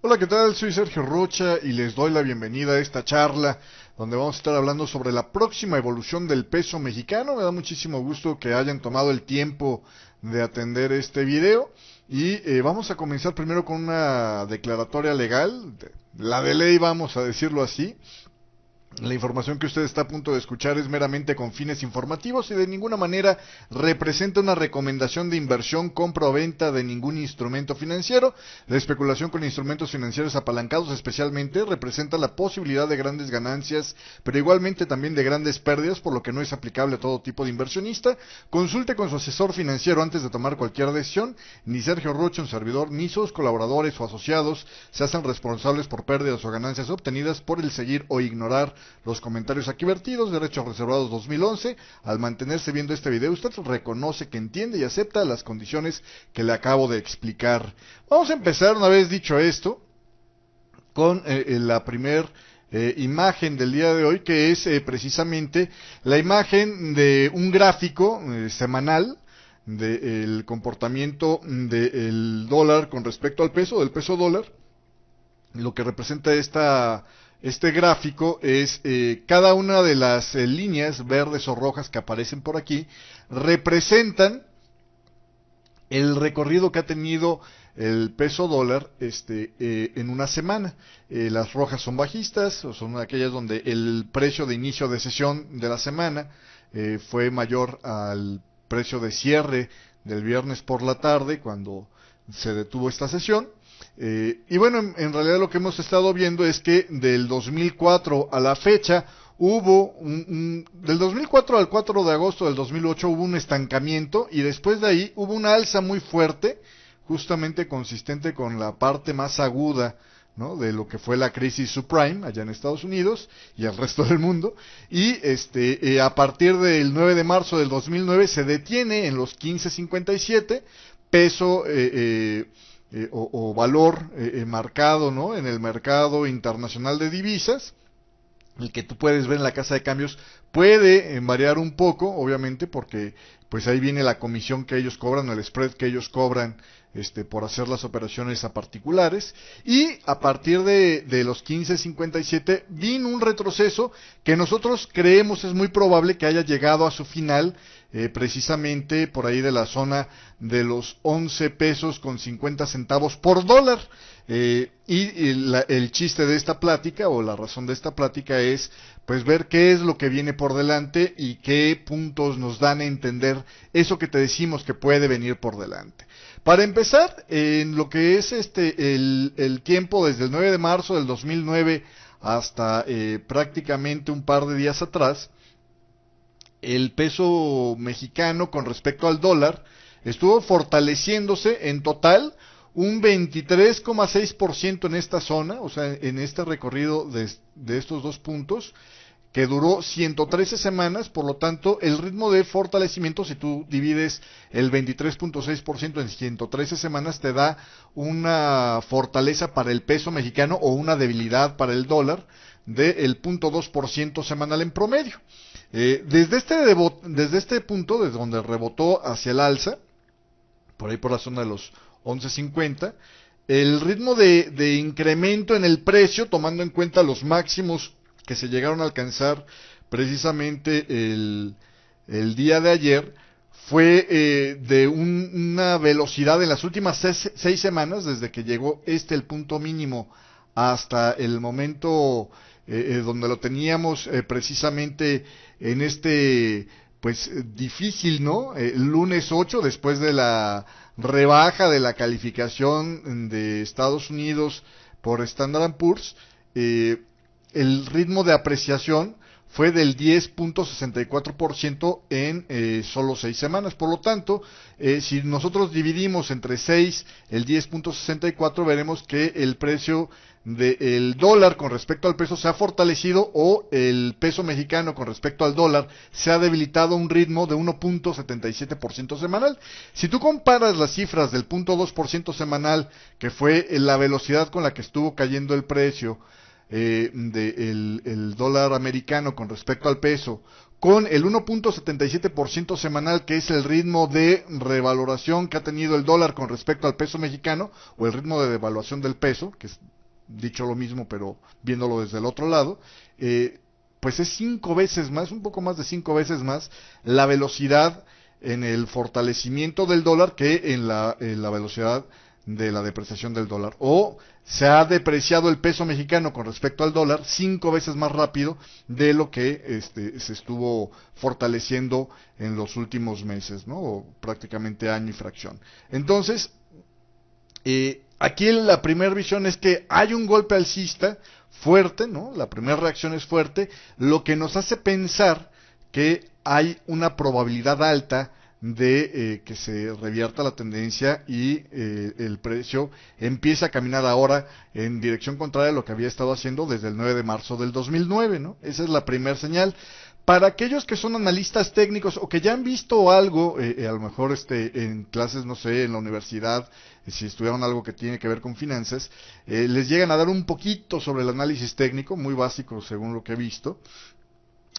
Hola, ¿qué tal? Soy Sergio Rocha y les doy la bienvenida a esta charla donde vamos a estar hablando sobre la próxima evolución del peso mexicano. Me da muchísimo gusto que hayan tomado el tiempo de atender este video y vamos a comenzar primero con una declaratoria legal, la de ley, vamos a decirlo así. La información que usted está a punto de escuchar es meramente con fines informativos y de ninguna manera representa una recomendación de inversión, compra o venta de ningún instrumento financiero. La especulación con instrumentos financieros apalancados especialmente representa la posibilidad de grandes ganancias, pero igualmente también de grandes pérdidas, por lo que no es aplicable a todo tipo de inversionista. Consulte con su asesor financiero antes de tomar cualquier decisión. Ni Sergio Rocha, un servidor, ni sus colaboradores o asociados se hacen responsables por pérdidas o ganancias obtenidas por el seguir o ignorar los comentarios aquí vertidos. Derechos reservados 2011. Al mantenerse viendo este video, usted reconoce que entiende y acepta las condiciones que le acabo de explicar. Vamos a empezar, una vez dicho esto, con la primer imagen del día de hoy, que es precisamente la imagen de un gráfico semanal del comportamiento del dólar con respecto al peso, del peso dólar. Lo que representa este gráfico es cada una de las líneas verdes o rojas que aparecen por aquí representan el recorrido que ha tenido el peso dólar en una semana. Las rojas son bajistas, o son aquellas donde el precio de inicio de sesión de la semana fue mayor al precio de cierre del viernes por la tarde, cuando se detuvo esta sesión. Y bueno, en realidad lo que hemos estado viendo es que del 2004 a la fecha hubo del 2004 al 4 de agosto del 2008 hubo un estancamiento, y después de ahí hubo una alza muy fuerte, justamente consistente con la parte más aguda, ¿no?, de lo que fue la crisis subprime allá en Estados Unidos y el resto del mundo. Y a partir del 9 de marzo del 2009 se detiene en los 15.57 peso o valor marcado, ¿no?, en el mercado internacional de divisas. El que tú puedes ver en la casa de cambios puede variar un poco, obviamente, porque pues ahí viene la comisión que ellos cobran, el spread que ellos cobran por hacer las operaciones a particulares. Y a partir de los 15.57 vino un retroceso que nosotros creemos es muy probable que haya llegado a su final precisamente por ahí de la zona de los 11 pesos con 50 centavos por dólar. El chiste de esta plática, o la razón de esta plática, es pues ver qué es lo que viene por delante y qué puntos nos dan a entender eso que te decimos que puede venir por delante. Para empezar, en lo que es el tiempo desde el 9 de marzo del 2009 hasta prácticamente un par de días atrás, el peso mexicano con respecto al dólar estuvo fortaleciéndose en total un 23,6% en esta zona, o sea, en este recorrido de estos dos puntos, que duró 113 semanas. Por lo tanto, el ritmo de fortalecimiento, si tú divides el 23,6% en 113 semanas, te da una fortaleza para el peso mexicano o una debilidad para el dólar del 0,2% semanal en promedio. Desde este punto, desde donde rebotó hacia el alza, por ahí por la zona de los 11.50, el ritmo de incremento en el precio, tomando en cuenta los máximos que se llegaron a alcanzar precisamente el día de ayer, fue de una velocidad en las últimas 6 semanas, desde que llegó el punto mínimo hasta el momento donde lo teníamos precisamente en pues difícil, ¿no?, lunes 8, después de la rebaja de la calificación de Estados Unidos por Standard & Poor's. El ritmo de apreciación fue del 10,64% en solo 6 semanas. Por lo tanto, si nosotros dividimos entre 6 el 10,64, veremos que el precio del dólar con respecto al peso se ha fortalecido, o el peso mexicano con respecto al dólar se ha debilitado a un ritmo de 1,77% semanal. Si tú comparas las cifras del 0,2% semanal, que fue la velocidad con la que estuvo cayendo el precio del dólar americano con respecto al peso, con el 1,77% semanal, que es el ritmo de revaloración que ha tenido el dólar con respecto al peso mexicano, o el ritmo de devaluación del peso, que es dicho lo mismo, pero viéndolo desde el otro lado, pues es 5 veces más, un poco más de 5 veces más la velocidad en el fortalecimiento del dólar que en la velocidad de la depreciación del dólar. O se ha depreciado el peso mexicano con respecto al dólar 5 veces más rápido de lo que se estuvo fortaleciendo en los últimos meses, ¿no? O prácticamente año y fracción. Entonces, aquí la primera visión es que hay un golpe alcista fuerte, ¿no? La primera reacción es fuerte, lo que nos hace pensar que hay una probabilidad alta de que se revierta la tendencia y el precio empieza a caminar ahora en dirección contraria a lo que había estado haciendo desde el 9 de marzo del 2009, ¿no? Esa es la primera señal. Para aquellos que son analistas técnicos o que ya han visto algo, a lo mejor en clases, no sé, en la universidad, si estudiaron algo que tiene que ver con finanzas, les llegan a dar un poquito sobre el análisis técnico, muy básico según lo que he visto.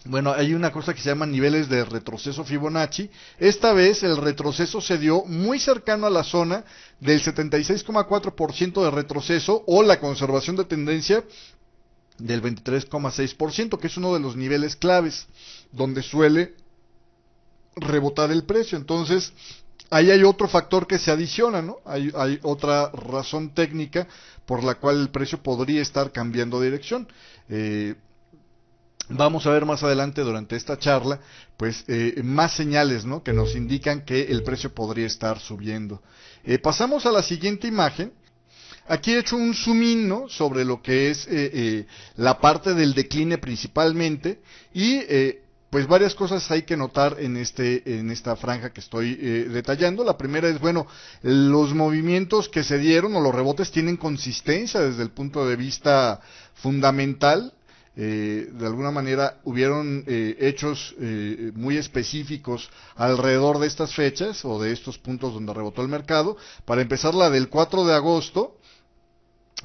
Bueno, hay una cosa que se llama niveles de retroceso Fibonacci. Esta vez el retroceso se dio muy cercano a la zona del 76,4% de retroceso o la conservación de tendencia del 23,6%, que es uno de los niveles claves donde suele rebotar el precio. Entonces, ahí hay otro factor que se adiciona, ¿no? Hay otra razón técnica por la cual el precio podría estar cambiando de dirección. Vamos a ver más adelante durante esta charla, pues más señales, ¿no? Que nos indican que el precio podría estar subiendo. Pasamos a la siguiente imagen. Aquí he hecho un zoom in, ¿no? Sobre lo que es la parte del decline principalmente y pues varias cosas hay que notar en esta franja que estoy detallando. La primera es, bueno, los movimientos que se dieron o los rebotes tienen consistencia desde el punto de vista fundamental. De alguna manera hubieron hechos muy específicos alrededor de estas fechas o de estos puntos donde rebotó el mercado. Para empezar, la del 4 de agosto,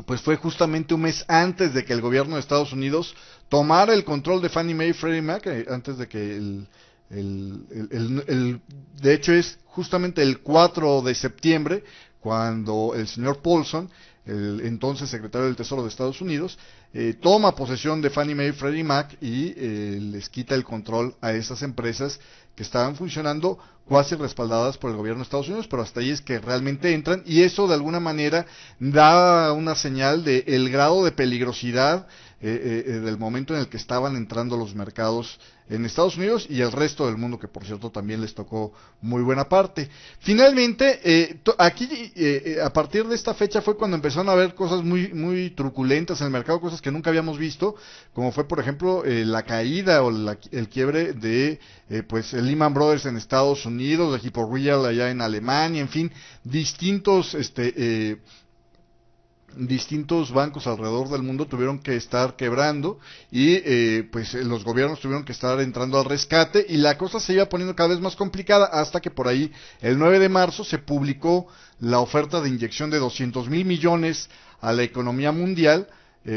pues fue justamente un mes antes de que el gobierno de Estados Unidos tomara el control de Fannie Mae y Freddie Mac, antes de que de hecho es justamente el 4 de septiembre cuando el señor Paulson, el entonces secretario del Tesoro de Estados Unidos, toma posesión de Fannie Mae y Freddie Mac y les quita el control a esas empresas que estaban funcionando cuasi respaldadas por el gobierno de Estados Unidos, pero hasta ahí es que realmente entran y eso de alguna manera da una señal de el grado de peligrosidad del momento en el que estaban entrando los mercados en Estados Unidos y el resto del mundo, que por cierto también les tocó muy buena parte. Finalmente, aquí a partir de esta fecha fue cuando empezaron a haber cosas muy truculentas en el mercado, cosas que nunca habíamos visto, como fue por ejemplo la caída o el quiebre de pues el Lehman Brothers en Estados Unidos, de Hypo Real allá en Alemania, en fin, distintos bancos alrededor del mundo tuvieron que estar quebrando y pues los gobiernos tuvieron que estar entrando al rescate y la cosa se iba poniendo cada vez más complicada hasta que por ahí el 9 de marzo se publicó la oferta de inyección de 200,000 millones a la economía mundial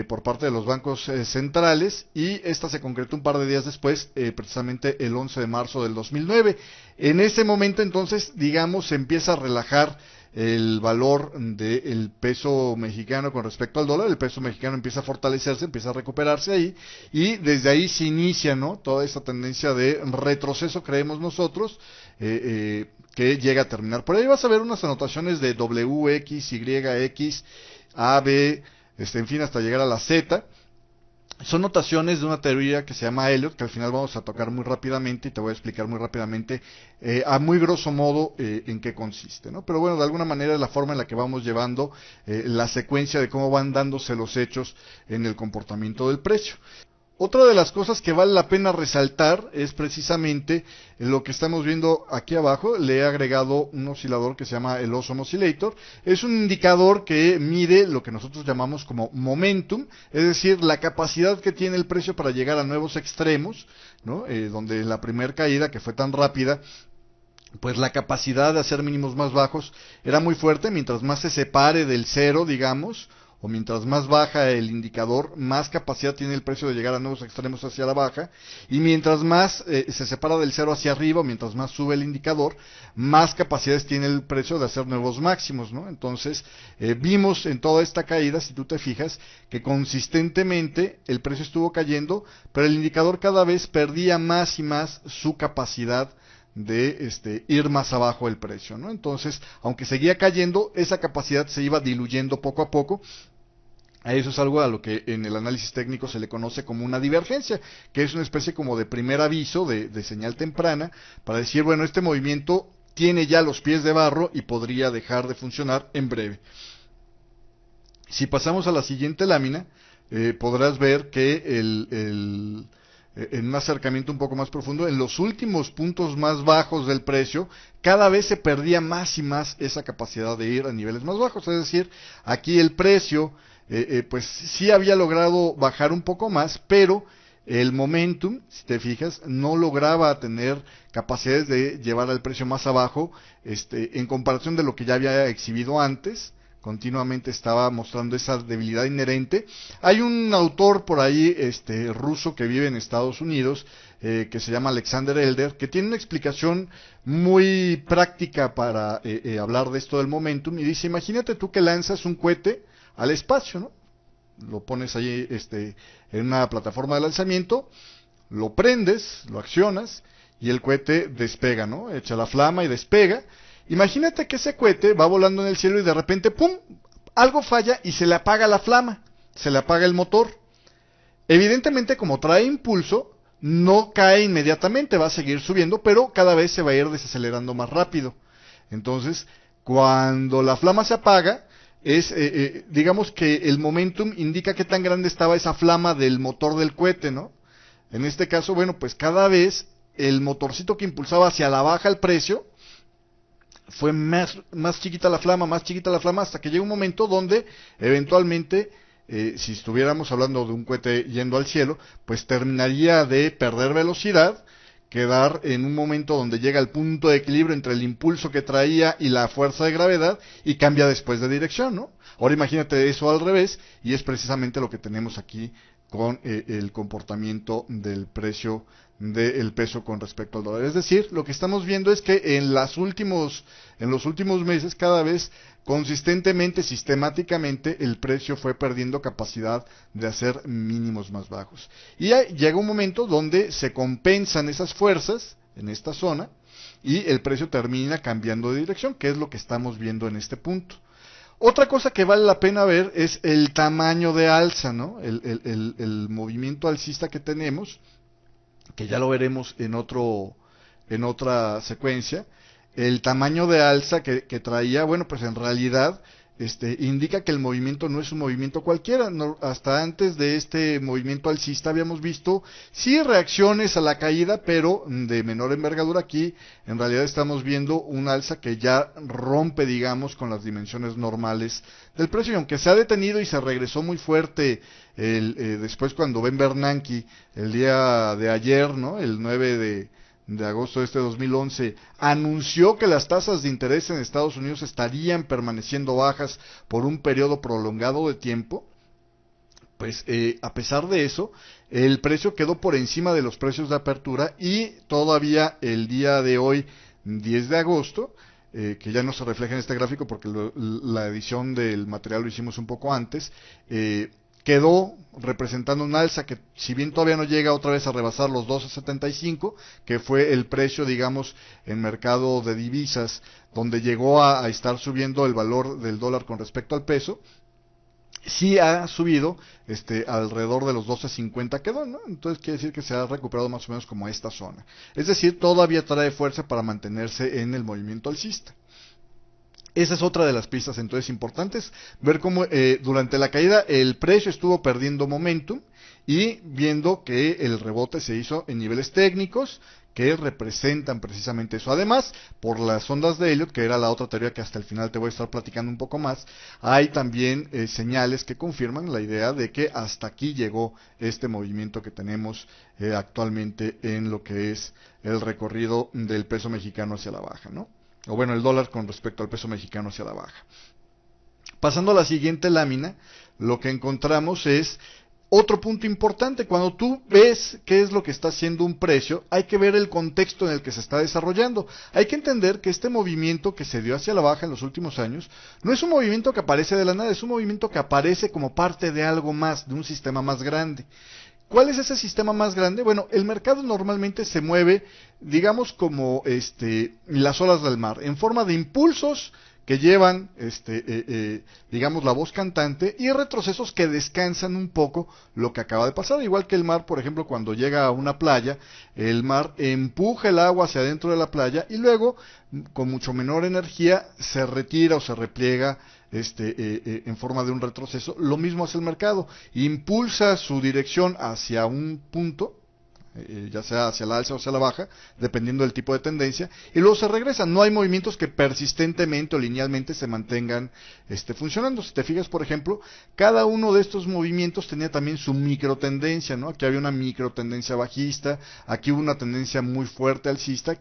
por parte de los bancos centrales y esta se concretó un par de días después, precisamente el 11 de marzo del 2009. En ese momento entonces, digamos, se empieza a relajar el valor del peso mexicano con respecto al dólar. El peso mexicano empieza a fortalecerse, empieza a recuperarse ahí y desde ahí se inicia, ¿no?, toda esta tendencia de retroceso, creemos nosotros, que llega a terminar. Por ahí vas a ver unas anotaciones de W, X, Y, X, A, B, en fin, hasta llegar a la Z. Son notaciones de una teoría que se llama Elliott, que al final vamos a tocar muy rápidamente y te voy a explicar muy rápidamente, a muy grosso modo, en qué consiste, ¿no? Pero bueno, de alguna manera es la forma en la que vamos llevando la secuencia de cómo van dándose los hechos en el comportamiento del precio. Otra de las cosas que vale la pena resaltar es precisamente lo que estamos viendo aquí abajo. Le he agregado un oscilador que se llama el Awesome Oscillator. Es un indicador que mide lo que nosotros llamamos como momentum, es decir, la capacidad que tiene el precio para llegar a nuevos extremos, ¿no? Donde la primera caída, que fue tan rápida, pues la capacidad de hacer mínimos más bajos era muy fuerte, mientras más se separe del cero, digamos, o mientras más baja el indicador, más capacidad tiene el precio de llegar a nuevos extremos hacia la baja, y mientras más se separa del cero hacia arriba, o mientras más sube el indicador, más capacidades tiene el precio de hacer nuevos máximos, ¿no? Entonces, vimos en toda esta caída, si tú te fijas, que consistentemente el precio estuvo cayendo, pero el indicador cada vez perdía más y más su capacidad de ir más abajo el precio, ¿no? Entonces, aunque seguía cayendo, esa capacidad se iba diluyendo poco a poco. A eso es algo a lo que en el análisis técnico se le conoce como una divergencia, que es una especie como de primer aviso, de señal temprana, para decir, bueno, este movimiento tiene ya los pies de barro y podría dejar de funcionar en breve. Si pasamos a la siguiente lámina, podrás ver que en un acercamiento un poco más profundo, en los últimos puntos más bajos del precio, cada vez se perdía más y más esa capacidad de ir a niveles más bajos. Es decir, aquí el precio, pues sí había logrado bajar un poco más, pero el momentum, si te fijas, no lograba tener capacidades de llevar al precio más abajo, en comparación de lo que ya había exhibido antes. Continuamente estaba mostrando esa debilidad inherente. Hay un autor por ahí, ruso, que vive en Estados Unidos, que se llama Alexander Elder, que tiene una explicación muy práctica para hablar de esto del momentum, y dice, imagínate tú que lanzas un cohete al espacio, ¿no? Lo pones ahí en una plataforma de lanzamiento, lo prendes, lo accionas, y el cohete despega, ¿no? Echa la flama y despega. Imagínate que ese cohete va volando en el cielo y de repente, ¡pum!, algo falla y se le apaga la flama, se le apaga el motor. Evidentemente, como trae impulso, no cae inmediatamente, va a seguir subiendo, pero cada vez se va a ir desacelerando más rápido. Entonces, cuando la flama se apaga, digamos que el momentum indica qué tan grande estaba esa flama del motor del cohete, ¿no? En este caso, bueno, pues cada vez el motorcito que impulsaba hacia la baja el precio, fue más chiquita la flama, hasta que llega un momento donde eventualmente, si estuviéramos hablando de un cohete yendo al cielo, pues terminaría de perder velocidad, quedar en un momento donde llega al punto de equilibrio entre el impulso que traía y la fuerza de gravedad, y cambia después de dirección, ¿no? Ahora imagínate eso al revés, y es precisamente lo que tenemos aquí con el comportamiento del precio del peso con respecto al dólar. Es decir, lo que estamos viendo es que en los últimos meses, cada vez consistentemente, sistemáticamente, el precio fue perdiendo capacidad de hacer mínimos más bajos. Y llega un momento donde se compensan esas fuerzas en esta zona y el precio termina cambiando de dirección, que es lo que estamos viendo en este punto. Otra cosa que vale la pena ver es el tamaño de alza, ¿no? El movimiento alcista que tenemos, que ya lo veremos en otra secuencia. El tamaño de alza que traía, bueno, pues en realidad indica que el movimiento no es un movimiento cualquiera. No, hasta antes de este movimiento alcista habíamos visto sí reacciones a la caída, pero de menor envergadura. Aquí en realidad estamos viendo un alza que ya rompe, digamos, con las dimensiones normales del precio, y aunque se ha detenido y se regresó muy fuerte después cuando Ben Bernanke el día de ayer, ¿no? El 9 de agosto de 2011, anunció que las tasas de interés en Estados Unidos estarían permaneciendo bajas por un periodo prolongado de tiempo, pues a pesar de eso, el precio quedó por encima de los precios de apertura, y todavía el día de hoy, 10 de agosto, que ya no se refleja en este gráfico porque la edición del material lo hicimos un poco antes, quedó representando un alza que, si bien todavía no llega otra vez a rebasar los 12.75, que fue el precio, digamos, en mercado de divisas, donde llegó a estar subiendo el valor del dólar con respecto al peso, sí ha subido alrededor de los 12.50 quedó, ¿no? Entonces quiere decir que se ha recuperado más o menos como esta zona. Es decir, todavía trae fuerza para mantenerse en el movimiento alcista. Esa es otra de las pistas entonces importantes, ver cómo durante la caída el precio estuvo perdiendo momentum, y viendo que el rebote se hizo en niveles técnicos que representan precisamente eso. Además, por las ondas de Elliott, que era la otra teoría que hasta el final te voy a estar platicando un poco más, hay también señales que confirman la idea de que hasta aquí llegó este movimiento que tenemos actualmente en lo que es el recorrido del peso mexicano hacia la baja, ¿no? O bueno, el dólar con respecto al peso mexicano hacia la baja. Pasando a la siguiente lámina, lo que encontramos es otro punto importante. Cuando tú ves qué es lo que está haciendo un precio, hay que ver el contexto en el que se está desarrollando. Hay que entender que este movimiento que se dio hacia la baja en los últimos años no es un movimiento que aparece de la nada, es un movimiento que aparece como parte de algo más, de un sistema más grande. ¿Cuál es ese sistema más grande? Bueno, el mercado normalmente se mueve, digamos, como las olas del mar, en forma de impulsos que llevan, digamos, la voz cantante, y retrocesos que descansan un poco lo que acaba de pasar. Igual que el mar, por ejemplo, cuando llega a una playa, el mar empuja el agua hacia adentro de la playa y luego, con mucho menor energía, se retira o se repliega en forma de un retroceso. Lo mismo hace el mercado, impulsa su dirección hacia un punto, ya sea hacia la alza o hacia la baja, dependiendo del tipo de tendencia, y luego se regresa. No hay movimientos que persistentemente o linealmente se mantengan funcionando. Si te fijas, por ejemplo, cada uno de estos movimientos tenía también su microtendencia, ¿no? Aquí había una microtendencia bajista, aquí hubo una tendencia muy fuerte alcista,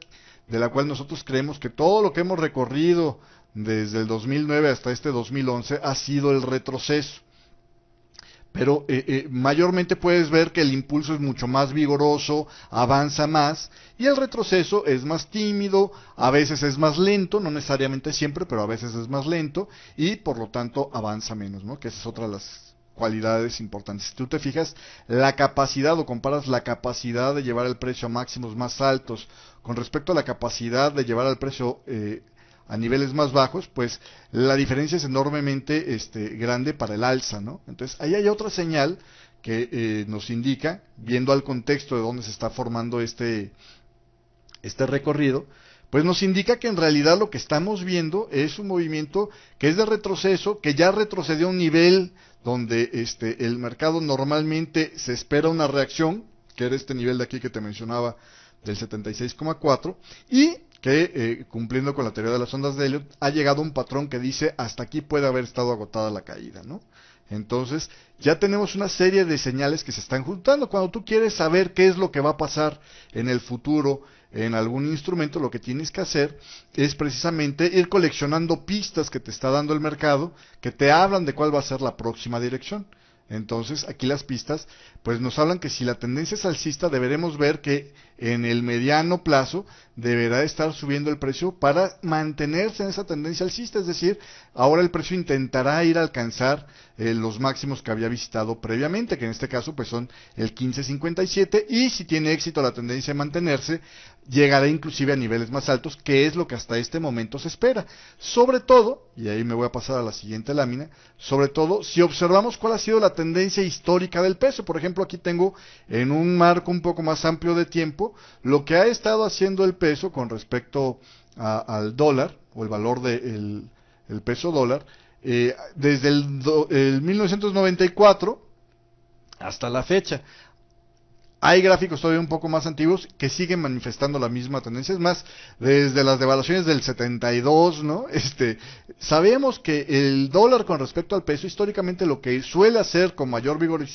de la cual nosotros creemos que todo lo que hemos recorrido desde el 2009 hasta este 2011 ha sido el retroceso. Pero mayormente puedes ver que el impulso es mucho más vigoroso, avanza más, y el retroceso es más tímido, a veces es más lento, no necesariamente siempre, pero a veces es más lento, y por lo tanto avanza menos, ¿no? Que esa es otra de las cualidades importantes. Si tú te fijas, la capacidad o comparas la capacidad de llevar el precio a máximos más altos con respecto a la capacidad de llevar al precio a niveles más bajos, pues la diferencia es enormemente grande para el alza, ¿no? Entonces ahí hay otra señal que nos indica, viendo al contexto de dónde se está formando este recorrido, pues nos indica que en realidad lo que estamos viendo es un movimiento que es de retroceso, que ya retrocedió a un nivel donde el mercado normalmente se espera una reacción, que era este nivel de aquí que te mencionaba, del 76,4, y que cumpliendo con la teoría de las ondas de Elliot, ha llegado a un patrón que dice hasta aquí puede haber estado agotada la caída, ¿no? Entonces ya tenemos una serie de señales que se están juntando. Cuando tú quieres saber qué es lo que va a pasar en el futuro en algún instrumento, lo que tienes que hacer es precisamente ir coleccionando pistas que te está dando el mercado, que te hablan de cuál va a ser la próxima dirección. Entonces aquí las pistas pues nos hablan que si la tendencia es alcista, deberemos ver que en el mediano plazo deberá estar subiendo el precio para mantenerse en esa tendencia alcista, es decir, ahora el precio intentará ir a alcanzar los máximos que había visitado previamente, que en este caso pues son el 15.57, y si tiene éxito la tendencia de mantenerse, llegará inclusive a niveles más altos, que es lo que hasta este momento se espera. Sobre todo, y ahí me voy a pasar a la siguiente lámina, sobre todo si observamos cuál ha sido la tendencia histórica del peso. Por ejemplo, aquí tengo en un marco un poco más amplio de tiempo lo que ha estado haciendo el peso con respecto al dólar, o el valor del peso dólar, desde el 1994 hasta la fecha. Hay gráficos todavía un poco más antiguos que siguen manifestando la misma tendencia. Es más, desde las devaluaciones del 72, ¿no? Sabemos que el dólar con respecto al peso, históricamente lo que suele hacer con mayor vigor,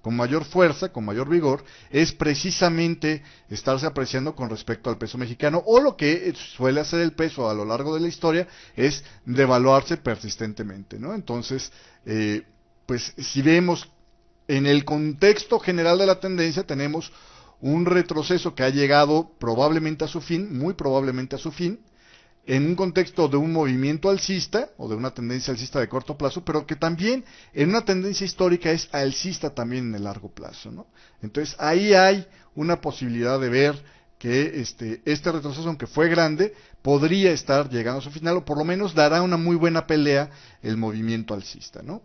con mayor fuerza, con mayor vigor, es precisamente estarse apreciando con respecto al peso mexicano, o lo que suele hacer el peso a lo largo de la historia es devaluarse persistentemente, ¿no? Entonces, pues si vemos en el contexto general de la tendencia, tenemos un retroceso que ha llegado probablemente a su fin, muy probablemente a su fin, en un contexto de un movimiento alcista o de una tendencia alcista de corto plazo, pero que también en una tendencia histórica es alcista también en el largo plazo, ¿no? Entonces ahí hay una posibilidad de ver que este retroceso, aunque fue grande, podría estar llegando a su final, o por lo menos dará una muy buena pelea el movimiento alcista, ¿no?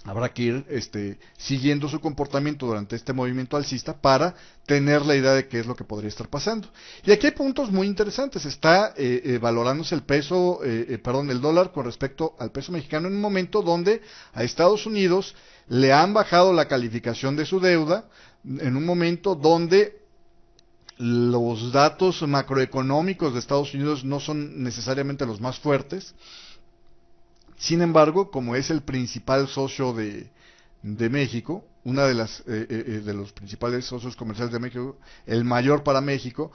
Habrá que ir siguiendo su comportamiento durante este movimiento alcista para tener la idea de qué es lo que podría estar pasando. Y aquí hay puntos muy interesantes. Está valorándose el peso, el dólar con respecto al peso mexicano en un momento donde a Estados Unidos le han bajado la calificación de su deuda, en un momento donde los datos macroeconómicos de Estados Unidos no son necesariamente los más fuertes. Sin embargo, como es el principal socio de México, una de los principales socios comerciales de México, el mayor para México,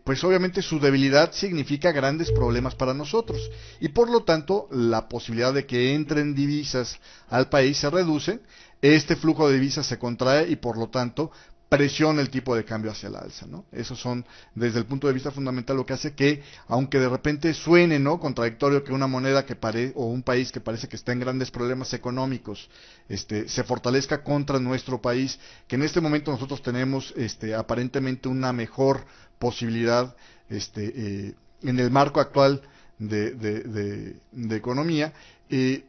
pues obviamente su debilidad significa grandes problemas para nosotros y por lo tanto la posibilidad de que entren divisas al país se reduce, este flujo de divisas se contrae y por lo tanto presiona el tipo de cambio hacia el alza, ¿no? Esos son, desde el punto de vista fundamental, lo que hace que, aunque de repente suene, ¿no?, contradictorio que una moneda o un país que parece que está en grandes problemas económicos, se fortalezca contra nuestro país, que en este momento nosotros tenemos, aparentemente una mejor posibilidad, en el marco actual de economía,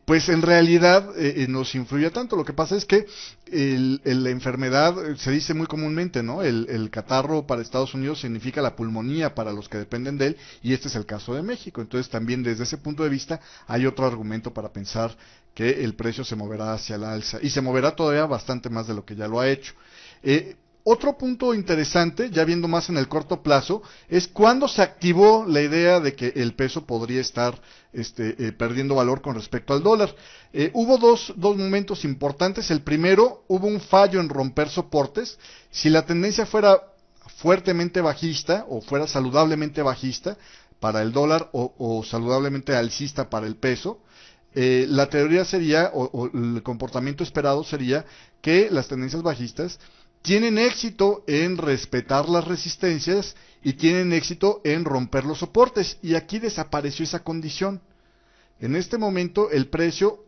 pues en realidad nos influye tanto. Lo que pasa es que la enfermedad, se dice muy comúnmente, ¿no? El catarro para Estados Unidos significa la pulmonía para los que dependen de él, y este es el caso de México. Entonces también desde ese punto de vista hay otro argumento para pensar que el precio se moverá hacia el alza, y se moverá todavía bastante más de lo que ya lo ha hecho. Otro punto interesante, ya viendo más en el corto plazo, es cuando se activó la idea de que el peso podría estar perdiendo valor con respecto al dólar. Hubo dos momentos importantes. El primero, hubo un fallo en romper soportes. Si la tendencia fuera fuertemente bajista o fuera saludablemente bajista para el dólar o saludablemente alcista para el peso, la teoría sería, o el comportamiento esperado sería que las tendencias bajistas tienen éxito en respetar las resistencias y tienen éxito en romper los soportes, y aquí desapareció esa condición. En este momento el precio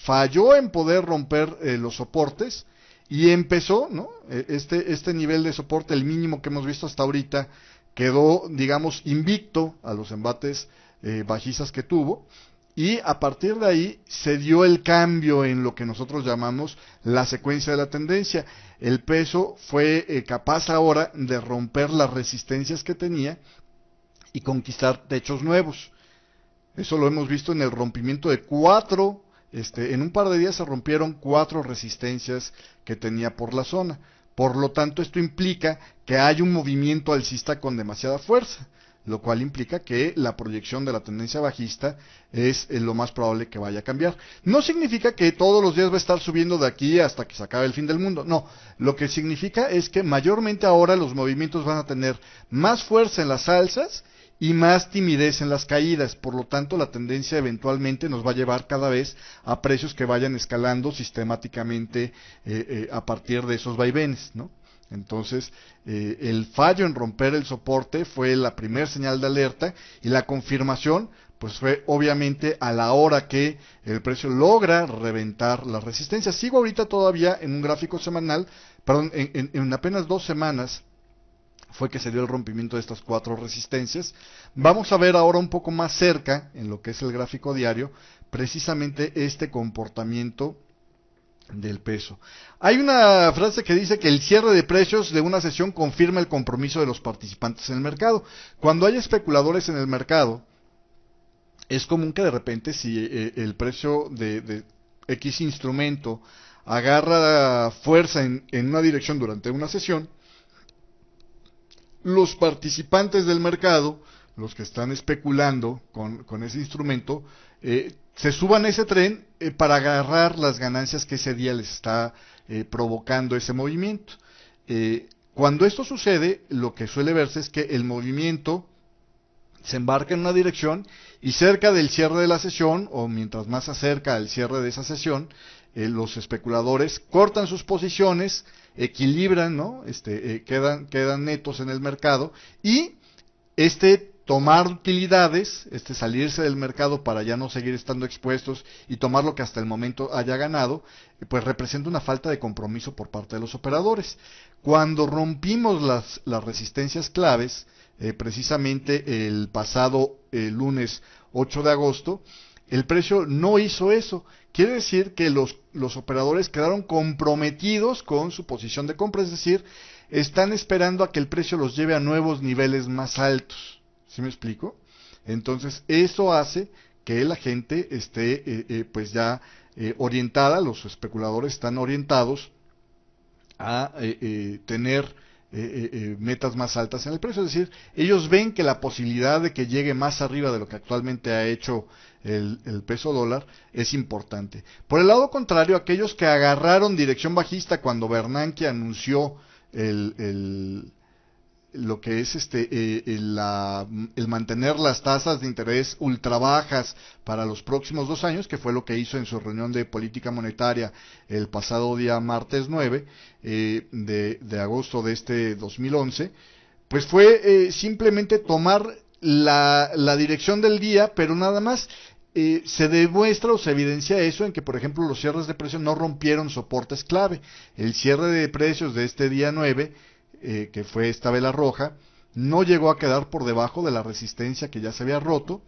falló en poder romper los soportes y empezó, ¿no? Este nivel de soporte, el mínimo que hemos visto hasta ahorita, quedó, digamos, invicto a los embates bajistas que tuvo, y a partir de ahí se dio el cambio en lo que nosotros llamamos la secuencia de la tendencia. El peso fue capaz ahora de romper las resistencias que tenía y conquistar techos nuevos. Eso lo hemos visto en el rompimiento de en un par de días se rompieron 4 resistencias que tenía por la zona. Por lo tanto, esto implica que hay un movimiento alcista con demasiada fuerza, lo cual implica que la proyección de la tendencia bajista es lo más probable que vaya a cambiar. No significa que todos los días va a estar subiendo de aquí hasta que se acabe el fin del mundo, no. Lo que significa es que mayormente ahora los movimientos van a tener más fuerza en las alzas y más timidez en las caídas. Por lo tanto, la tendencia eventualmente nos va a llevar cada vez a precios que vayan escalando sistemáticamente a partir de esos vaivenes, ¿no? Entonces, el fallo en romper el soporte fue la primera señal de alerta, y la confirmación pues fue obviamente a la hora que el precio logra reventar las resistencias. Sigo ahorita todavía en un gráfico semanal, perdón, en apenas 2 semanas fue que se dio el rompimiento de estas 4 resistencias. Vamos a ver ahora un poco más cerca, en lo que es el gráfico diario, precisamente este comportamiento del peso. Hay una frase que dice que el cierre de precios de una sesión confirma el compromiso de los participantes en el mercado. Cuando hay especuladores en el mercado, es común que de repente, si el precio de X instrumento agarra fuerza en una dirección durante una sesión, los participantes del mercado, los que están especulando con ese instrumento, se suban a ese tren para agarrar las ganancias que ese día les está provocando ese movimiento. Cuando esto sucede, lo que suele verse es que el movimiento se embarca en una dirección, y cerca del cierre de la sesión, o mientras más se acerca al cierre de esa sesión, los especuladores cortan sus posiciones, equilibran, ¿no? Quedan netos en el mercado, y tomar utilidades, salirse del mercado para ya no seguir estando expuestos y tomar lo que hasta el momento haya ganado, pues representa una falta de compromiso por parte de los operadores. Cuando rompimos las resistencias claves, precisamente el pasado lunes 8 de agosto, el precio no hizo eso. Quiere decir que los operadores quedaron comprometidos con su posición de compra, es decir, están esperando a que el precio los lleve a nuevos niveles más altos. ¿Sí me explico? Entonces, eso hace que la gente esté pues ya orientada, los especuladores están orientados a tener metas más altas en el precio. Es decir, ellos ven que la posibilidad de que llegue más arriba de lo que actualmente ha hecho el peso dólar es importante. Por el lado contrario, aquellos que agarraron dirección bajista cuando Bernanke anunció lo que es el mantener las tasas de interés ultra bajas para los próximos 2 años, que fue lo que hizo en su reunión de política monetaria el pasado día martes 9 de agosto de este 2011, pues fue simplemente tomar la dirección del día, pero nada más. Se demuestra o se evidencia eso en que, por ejemplo, los cierres de precios no rompieron soportes clave. El cierre de precios de este día 9 que fue esta vela roja, no llegó a quedar por debajo de la resistencia que ya se había roto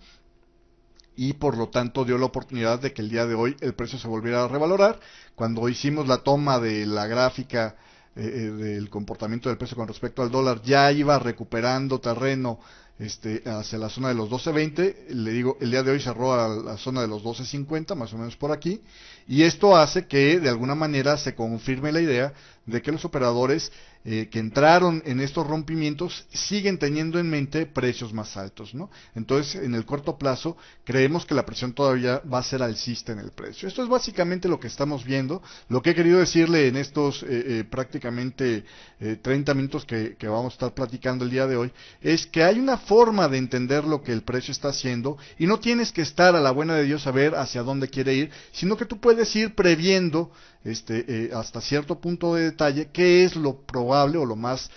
y por lo tanto dio la oportunidad de que el día de hoy el precio se volviera a revalorar. Cuando hicimos la toma de la gráfica del comportamiento del precio con respecto al dólar, ya iba recuperando terreno hacia la zona de los 12.20, le digo, el día de hoy cerró a la zona de los 12.50, más o menos por aquí, y esto hace que de alguna manera se confirme la idea de que los operadores que entraron en estos rompimientos siguen teniendo en mente precios más altos, ¿no? Entonces, en el corto plazo, creemos que la presión todavía va a ser alcista en el precio. Esto es básicamente lo que estamos viendo. Lo que he querido decirle en estos prácticamente 30 minutos que vamos a estar platicando el día de hoy, es que hay una forma de entender lo que el precio está haciendo y no tienes que estar a la buena de Dios a ver hacia dónde quiere ir, sino que tú puedes ir previendo hasta cierto punto de detalle qué es lo probable o lo más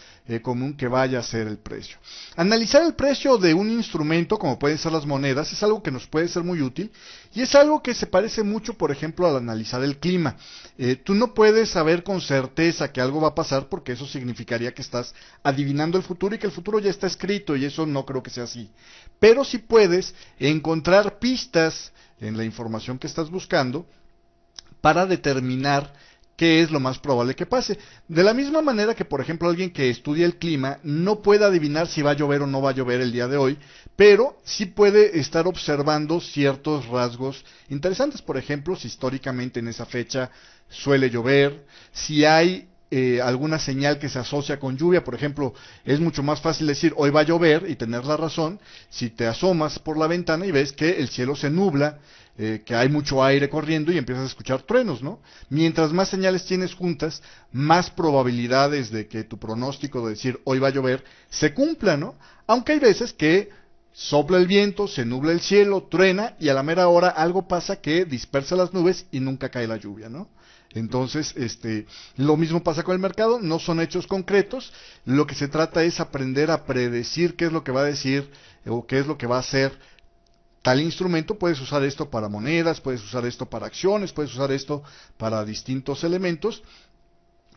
común que vaya a ser el precio. Analizar el precio de un instrumento, como pueden ser las monedas, es algo que nos puede ser muy útil y es algo que se parece mucho, por ejemplo, al analizar el clima. Tú no puedes saber con certeza que algo va a pasar porque eso significaría que estás adivinando el futuro y que el futuro ya está escrito, y eso no creo que sea así. Pero sí puedes encontrar pistas en la información que estás buscando para determinar qué es lo más probable que pase. De la misma manera que, por ejemplo, alguien que estudia el clima no puede adivinar si va a llover o no va a llover el día de hoy, pero sí puede estar observando ciertos rasgos interesantes. Por ejemplo, si históricamente en esa fecha suele llover, si hay alguna señal que se asocia con lluvia. Por ejemplo, es mucho más fácil decir hoy va a llover y tener la razón si te asomas por la ventana y ves que el cielo se nubla, que hay mucho aire corriendo y empiezas a escuchar truenos, ¿no? Mientras más señales tienes juntas, más probabilidades de que tu pronóstico de decir hoy va a llover se cumpla, ¿no? Aunque hay veces que sopla el viento, se nubla el cielo, truena y a la mera hora algo pasa que dispersa las nubes y nunca cae la lluvia, ¿no? Entonces, lo mismo pasa con el mercado, no son hechos concretos, lo que se trata es aprender a predecir qué es lo que va a decir o qué es lo que va a hacer tal instrumento. Puedes usar esto para monedas, puedes usar esto para acciones, puedes usar esto para distintos elementos.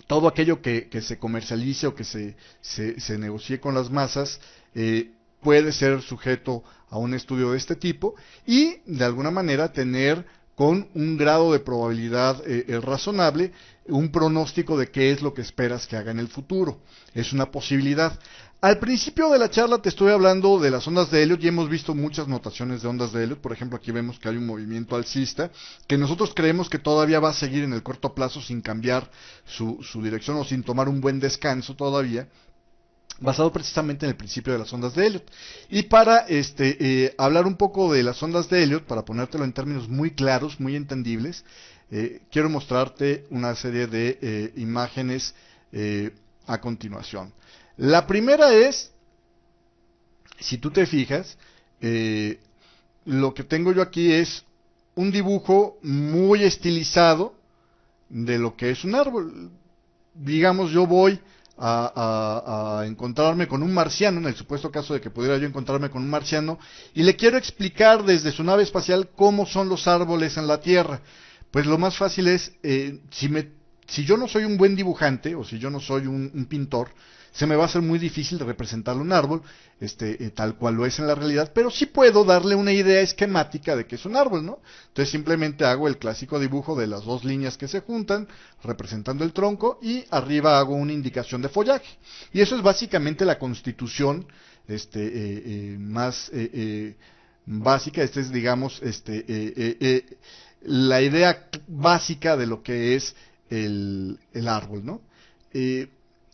Todo aquello que se comercialice o que se negocie con las masas puede ser sujeto a un estudio de este tipo y de alguna manera tener con un grado de probabilidad razonable un pronóstico de qué es lo que esperas que haga en el futuro. Es una posibilidad. Al principio de la charla te estoy hablando de las ondas de Elliott y hemos visto muchas notaciones de ondas de Elliott. Por ejemplo, aquí vemos que hay un movimiento alcista que nosotros creemos que todavía va a seguir en el corto plazo sin cambiar su dirección o sin tomar un buen descanso todavía, basado precisamente en el principio de las ondas de Elliott. Y para hablar un poco de las ondas de Elliott, para ponértelo en términos muy claros, muy entendibles, quiero mostrarte una serie de imágenes a continuación. La primera es, si tú te fijas, lo que tengo yo aquí es un dibujo muy estilizado de lo que es un árbol. Digamos, yo voy a encontrarme con un marciano, en el supuesto caso de que pudiera yo encontrarme con un marciano, y le quiero explicar desde su nave espacial cómo son los árboles en la Tierra. Pues lo más fácil es, si yo no soy un buen dibujante, o si yo no soy un pintor, se me va a hacer muy difícil de representar un árbol tal cual lo es en la realidad, pero sí puedo darle una idea esquemática de que es un árbol, ¿no? Entonces simplemente hago el clásico dibujo de las dos líneas que se juntan, representando el tronco, y arriba hago una indicación de follaje. Y eso es básicamente la constitución más básica. Es, digamos, la idea básica de lo que es el árbol, ¿no?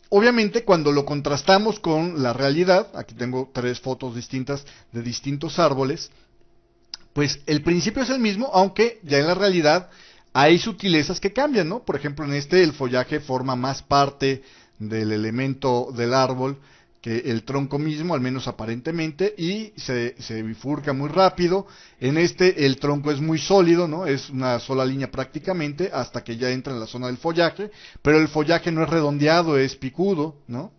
Obviamente, cuando lo contrastamos con la realidad, aquí tengo 3 fotos distintas de distintos árboles, pues el principio es el mismo, aunque ya en la realidad hay sutilezas que cambian, ¿no? Por ejemplo, en este el follaje forma más parte del elemento del árbol que el tronco mismo, al menos aparentemente, y se bifurca muy rápido. En este el tronco es muy sólido, ¿no? Es una sola línea prácticamente hasta que ya entra en la zona del follaje, pero el follaje no es redondeado, es picudo, ¿no?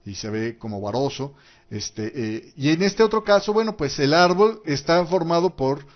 Y se ve como varoso. Y en este otro caso, bueno, pues el árbol está formado por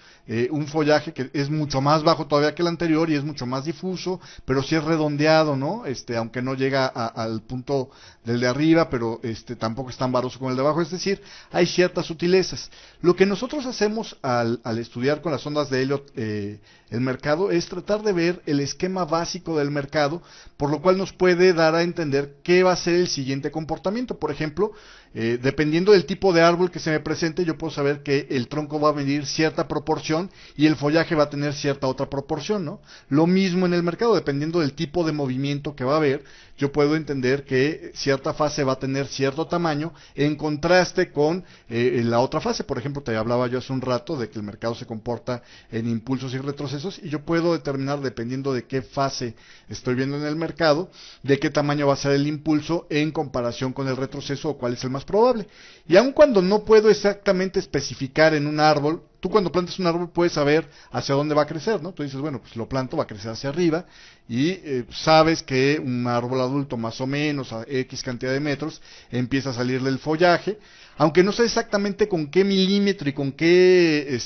un follaje que es mucho más bajo todavía que el anterior y es mucho más difuso, pero sí es redondeado, ¿no? Aunque no llega al punto del de arriba, pero tampoco es tan varoso como el de abajo, es decir, hay ciertas sutilezas. Lo que nosotros hacemos al estudiar con las ondas de Elliott el mercado es tratar de ver el esquema básico del mercado, por lo cual nos puede dar a entender qué va a ser el siguiente comportamiento. Por ejemplo, dependiendo del tipo de árbol que se me presente, yo puedo saber que el tronco va a medir cierta proporción y el follaje va a tener cierta otra proporción, ¿no? Lo mismo en el mercado, dependiendo del tipo de movimiento que va a haber, yo puedo entender que cierta fase va a tener cierto tamaño en contraste con la otra fase. Por ejemplo, te hablaba yo hace un rato de que el mercado se comporta en impulsos y retrocesos, y yo puedo determinar, dependiendo de qué fase estoy viendo en el mercado, de qué tamaño va a ser el impulso en comparación con el retroceso o cuál es el más probable. Y aun cuando no puedo exactamente especificar en un árbol, tú cuando plantas un árbol puedes saber hacia dónde va a crecer, ¿no? Tú dices, bueno, pues lo planto, va a crecer hacia arriba, y sabes que un árbol adulto más o menos a X cantidad de metros empieza a salirle el follaje, aunque no sé exactamente con qué milímetro y con qué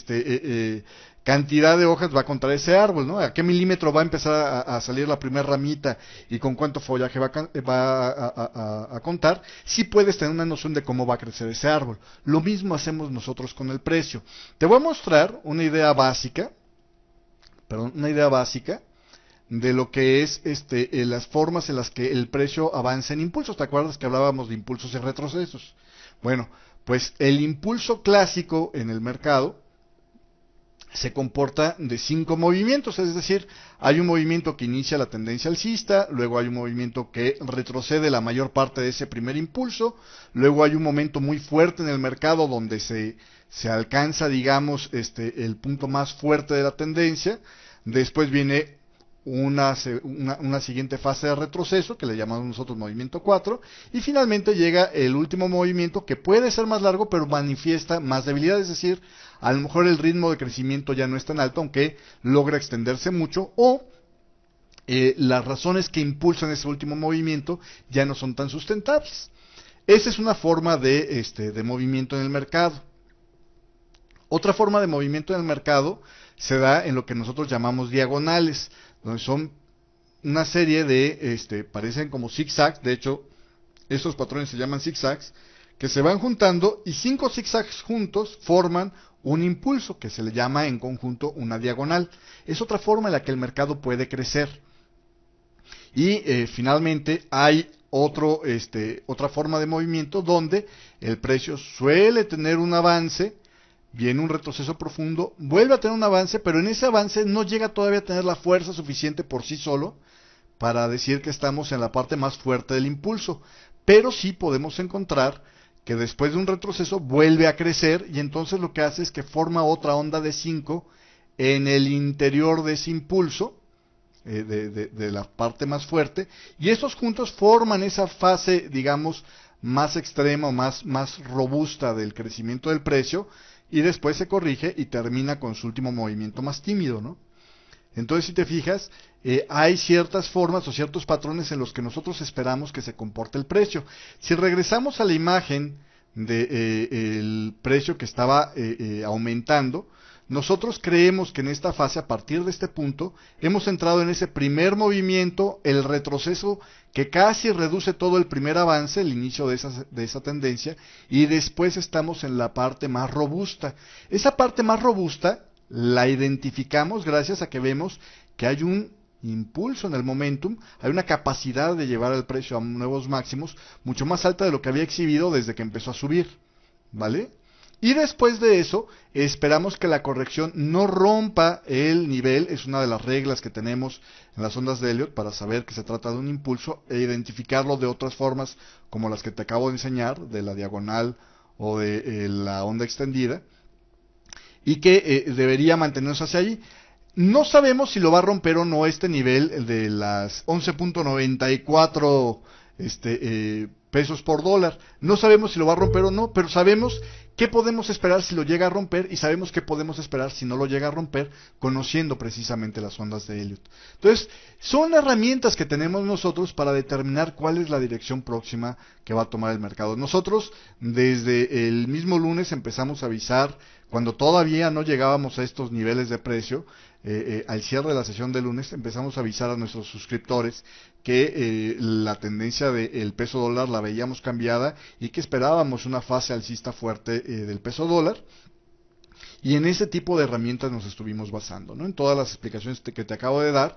cantidad de hojas va a contar ese árbol, ¿no? A qué milímetro va a empezar a salir la primera ramita y con cuánto follaje va a contar. Sí puedes tener una noción de cómo va a crecer ese árbol. Lo mismo hacemos nosotros con el precio. Te voy a mostrar una idea básica, de lo que es las formas en las que el precio avanza en impulsos. ¿Te acuerdas que hablábamos de impulsos y retrocesos? Bueno, pues el impulso clásico en el mercado se comporta de 5 movimientos, es decir, hay un movimiento que inicia la tendencia alcista, luego hay un movimiento que retrocede la mayor parte de ese primer impulso, luego hay un momento muy fuerte en el mercado donde se alcanza, digamos, el punto más fuerte de la tendencia, después viene una siguiente fase de retroceso, que le llamamos nosotros movimiento 4, y finalmente llega el último movimiento, que puede ser más largo, pero manifiesta más debilidad, es decir, a lo mejor el ritmo de crecimiento ya no es tan alto, aunque logra extenderse mucho, o las razones que impulsan ese último movimiento ya no son tan sustentables. Esa es una forma de movimiento en el mercado. Otra forma de movimiento en el mercado se da en lo que nosotros llamamos diagonales, donde son una serie de, parecen como zigzags, de hecho, estos patrones se llaman zigzags, que se van juntando, y 5 zigzags juntos forman un impulso, que se le llama en conjunto una diagonal. Es otra forma en la que el mercado puede crecer. Y finalmente hay otra forma de movimiento donde el precio suele tener un avance, viene un retroceso profundo, vuelve a tener un avance, pero en ese avance no llega todavía a tener la fuerza suficiente por sí solo para decir que estamos en la parte más fuerte del impulso, pero sí podemos encontrar que después de un retroceso vuelve a crecer, y entonces lo que hace es que forma otra onda de 5 en el interior de ese impulso, de la parte más fuerte, y estos juntos forman esa fase, digamos, más extrema o más robusta del crecimiento del precio, y después se corrige y termina con su último movimiento más tímido, ¿no? Entonces, si te fijas, hay ciertas formas o ciertos patrones en los que nosotros esperamos que se comporte el precio. Si regresamos a la imagen del precio que estaba aumentando, nosotros creemos que en esta fase, a partir de este punto, hemos entrado en ese primer movimiento, el retroceso que casi reduce todo el primer avance, el inicio de esa tendencia, y después estamos en la parte más robusta. Esa parte más robusta la identificamos gracias a que vemos que hay un impulso en el momentum, hay una capacidad de llevar el precio a nuevos máximos mucho más alta de lo que había exhibido desde que empezó a subir, ¿vale? Y después de eso, esperamos que la corrección no rompa el nivel, es una de las reglas que tenemos en las ondas de Elliott para saber que se trata de un impulso e identificarlo de otras formas como las que te acabo de enseñar, de la diagonal o de la onda extendida, y que debería mantenerse hacia allí. No sabemos si lo va a romper o no este nivel de las 11.94 pesos por dólar. No sabemos si lo va a romper o no, pero sabemos qué podemos esperar si lo llega a romper y sabemos qué podemos esperar si no lo llega a romper, conociendo precisamente las ondas de Elliott. Entonces, son herramientas que tenemos nosotros para determinar cuál es la dirección próxima que va a tomar el mercado. Nosotros, desde el mismo lunes, empezamos a avisar, cuando todavía no llegábamos a estos niveles de precio, al cierre de la sesión de lunes empezamos a avisar a nuestros suscriptores que la tendencia del peso dólar la veíamos cambiada y que esperábamos una fase alcista fuerte del peso dólar. Y en ese tipo de herramientas nos estuvimos basando, ¿no? En todas las explicaciones que te acabo de dar.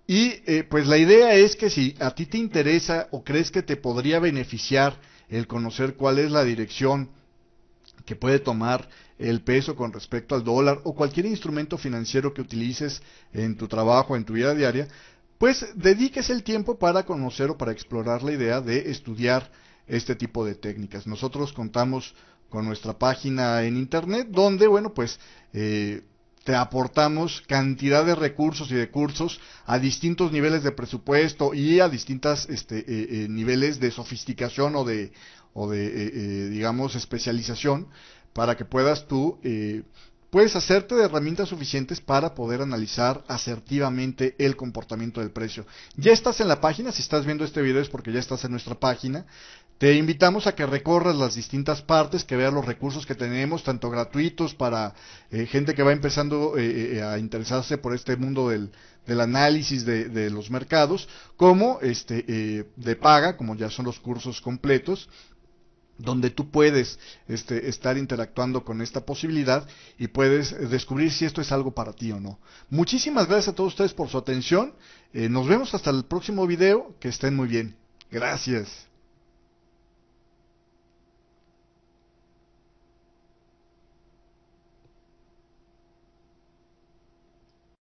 Y pues la idea es que si a ti te interesa o crees que te podría beneficiar el conocer cuál es la dirección que puede tomar el peso con respecto al dólar o cualquier instrumento financiero que utilices en tu trabajo, en tu vida diaria, pues dediques el tiempo para conocer o para explorar la idea de estudiar este tipo de técnicas. Nosotros contamos con nuestra página en internet donde, bueno, pues te aportamos cantidad de recursos y de cursos a distintos niveles de presupuesto y a distintos niveles de sofisticación o de digamos, especialización para que puedas tú, puedes hacerte de herramientas suficientes para poder analizar asertivamente el comportamiento del precio. Ya estás en la página, si estás viendo este video es porque ya estás en nuestra página. Te invitamos a que recorras las distintas partes, que veas los recursos que tenemos, tanto gratuitos para gente que va empezando a interesarse por este mundo del análisis de los mercados, como de paga, como ya son los cursos completos, donde tú puedes estar interactuando con esta posibilidad y puedes descubrir si esto es algo para ti o no. Muchísimas gracias a todos ustedes por su atención. Nos vemos hasta el próximo video. Que estén muy bien. Gracias.